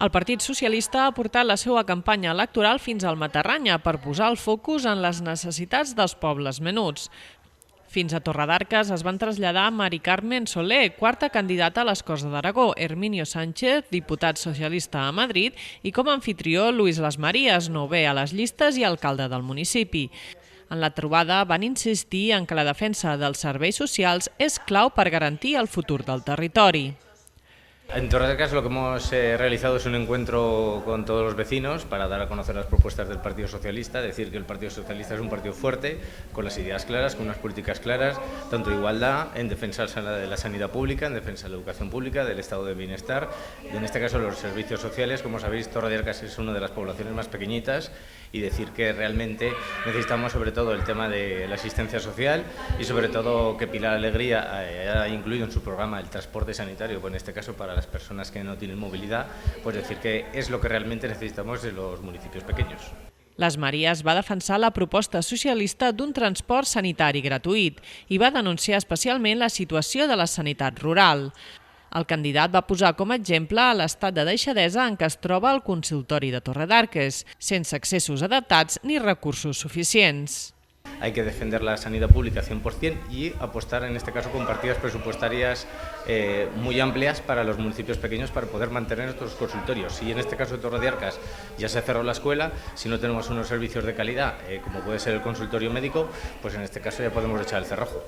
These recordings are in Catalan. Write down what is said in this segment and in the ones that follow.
El Partit Socialista ha portat la seva campanya electoral fins al Matarranya per posar el focus en les necessitats dels pobles menuts. Fins a Torredarques es van traslladar Mari Carmen Soler, quarta candidata a les Corts d'Aragó, Herminio Sánchez, diputat socialista a Madrid, i com a anfitrió Luis Las Marías, novè a les llistes i alcalde del municipi. En la trobada van insistir en que la defensa dels serveis socials és clau per garantir el futur del territori. En Torredarques lo que hemos realizado es un encuentro con todos los vecinos para dar a conocer las propuestas del Partido Socialista, decir que el Partido Socialista es un partido fuerte, con las ideas claras, con unas políticas claras, tanto de igualdad, en defensa de la sanidad pública, en defensa de la educación pública, del estado de bienestar, y en este caso los servicios sociales. Como sabéis, Torredarques es una de las poblaciones más pequeñitas, y decir que realmente necesitamos sobre todo el tema de la asistencia social y sobre todo que Pilar Alegría haya incluido en su programa el transporte sanitario, pues en este caso para las personas que no tienen movilidad, pues decir que es lo que realmente necesitamos de los municipios pequeños. Las Marías va defensar la proposta socialista d'un transport sanitari gratuït i va denunciar especialment la situació de la sanitat rural. El candidat va posar com a exemple l'estat de deixadesa en què es troba el consultori de Torredarques, sense accessos adaptats ni recursos suficients. Hay que defender la sanidad pública 100% y apostar en este caso con partidas presupuestarias muy amplias para los municipios pequeños para poder mantener estos consultorios. Si en este caso de Torredarques ya se cerró la escuela, si no tenemos unos servicios de calidad como puede ser el consultorio médico, pues en este caso ya podemos echar el cerrojo.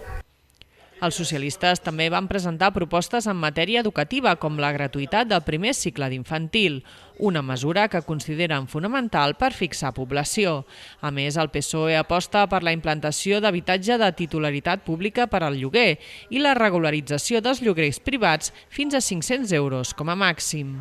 Els socialistes també van presentar propostes en matèria educativa, com la gratuïtat del primer cicle d'infantil, una mesura que consideren fonamental per fixar població. A més, el PSOE aposta per la implantació d'habitatge de titularitat pública per al lloguer i la regularització dels lloguers privats fins a 500 euros com a màxim.